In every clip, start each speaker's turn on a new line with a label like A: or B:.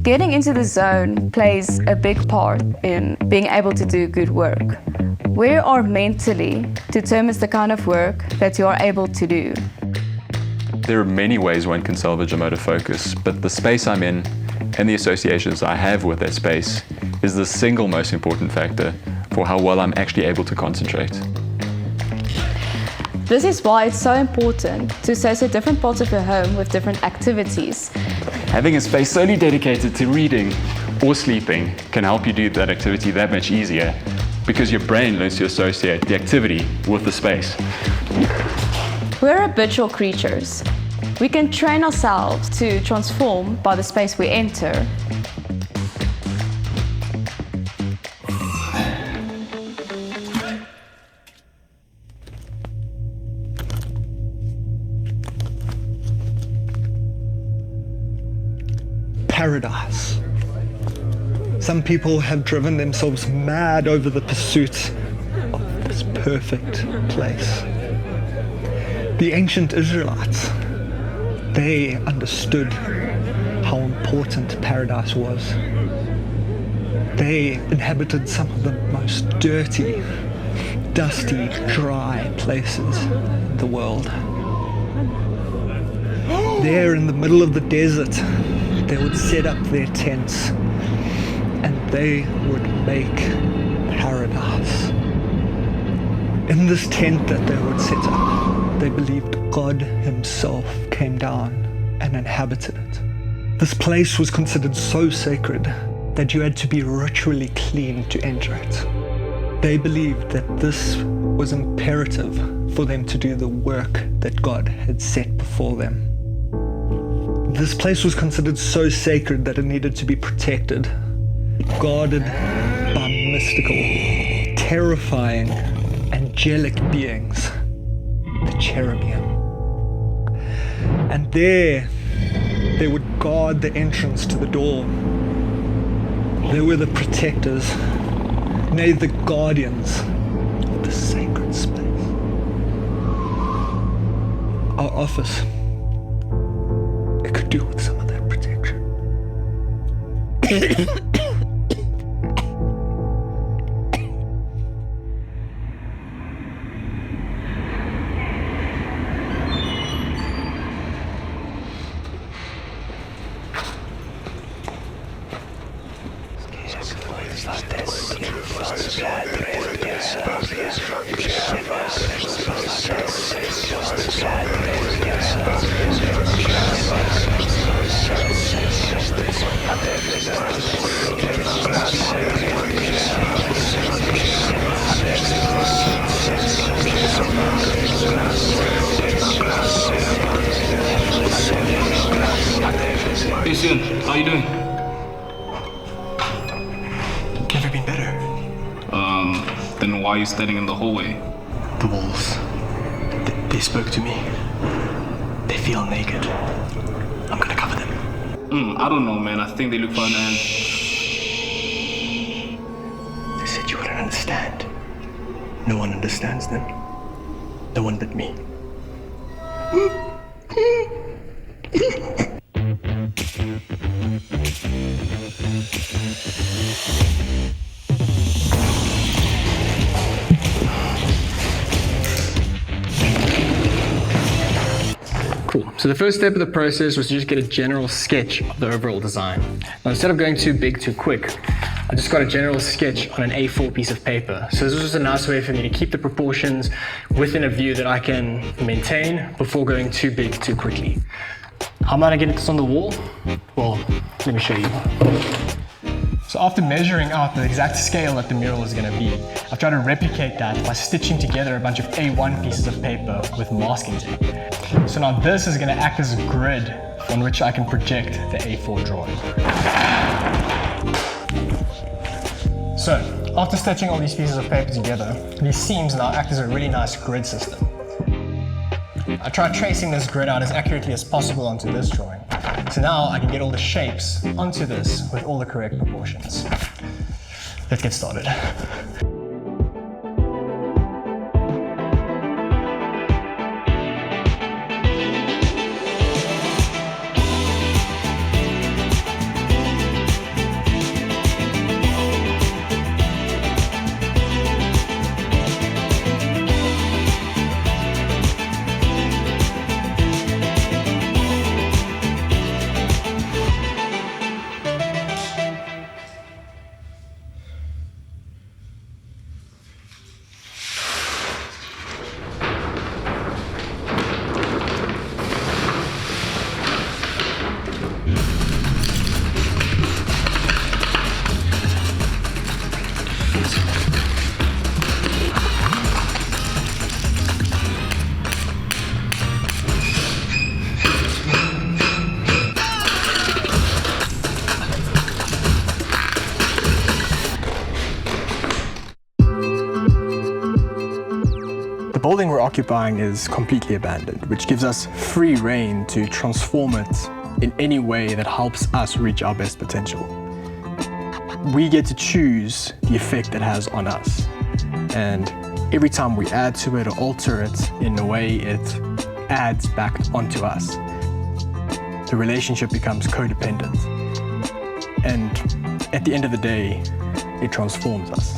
A: Getting into the zone plays a big part in being able to do good work. Where you are mentally determines the kind of work that you are able to do.
B: There are many ways one can salvage a motor focus, but the space I'm in and the associations I have with that space is the single most important factor for how well I'm actually able to concentrate.
A: This is why it's so important to associate different parts of your home with different activities.
B: Having a space solely dedicated to reading or sleeping can help you do that activity that much easier because your brain learns to associate the activity with the space.
A: We're habitual creatures. We can train ourselves to transform by the space we enter.
C: Paradise. Some people have driven themselves mad over the pursuit of this perfect place. The ancient Israelites, they understood how important paradise was. They inhabited some of the most dirty, dusty, dry places in the world. There in the middle of the desert, they would set up their tents and they would make paradise. In this tent that they would set up, they believed God himself came down and inhabited it. This place was considered so sacred that you had to be ritually clean to enter it. They believed that this was imperative for them to do the work that God had set before them. This place was considered so sacred that it needed to be protected, guarded by mystical, terrifying, angelic beings, the cherubim. And there, they would guard the entrance to the door. They were the protectors, nay, the guardians of the sacred space. Our office, it could do with some of that protection.
D: Hey Sion, how you doing?
E: Never been better.
D: Then why are you standing in the hallway?
E: The walls, they spoke to me. They feel naked. I'm gonna cover them.
D: I don't know, man. I think they look fun and...
E: They said you wouldn't understand. No one understands them. No one but me.
F: Cool. So the first step of the process was to just get a general sketch of the overall design. Now, instead of going too big too quick, I just got a general sketch on an A4 piece of paper. So this was just a nice way for me to keep the proportions within a view that I can maintain before going too big too quickly. How am I going to get this on the wall? Well, let me show you. So after measuring out the exact scale that the mural is going to be, I've tried to replicate that by stitching together a bunch of A1 pieces of paper with masking tape. So now this is going to act as a grid on which I can project the A4 drawing. So after stitching all these pieces of paper together, these seams now act as a really nice grid system. I tried tracing this grid out as accurately as possible onto this drawing. So now I can get all the shapes onto this with all the correct proportions. Let's get started. occupying is completely abandoned, which gives us free rein to transform it in any way that helps us reach our best potential. We get to choose the effect it has on us. And every time we add to it or alter it in a way it adds back onto us, the relationship becomes codependent. And at the end of the day, it transforms us.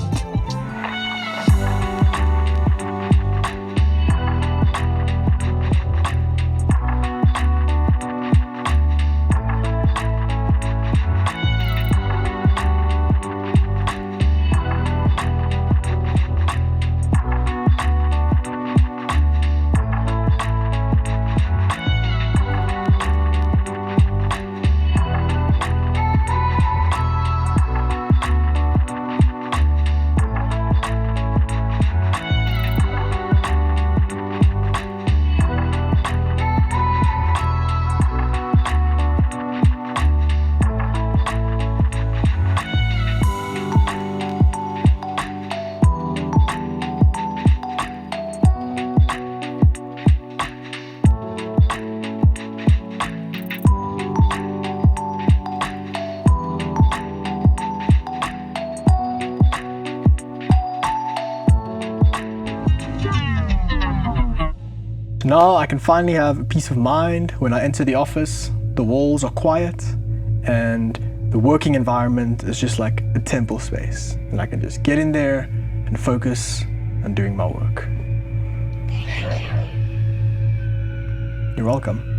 F: Now I can finally have peace of mind when I enter the office. The walls are quiet and the working environment is just like a temple space. And I can just get in there and focus on doing my work. You're welcome.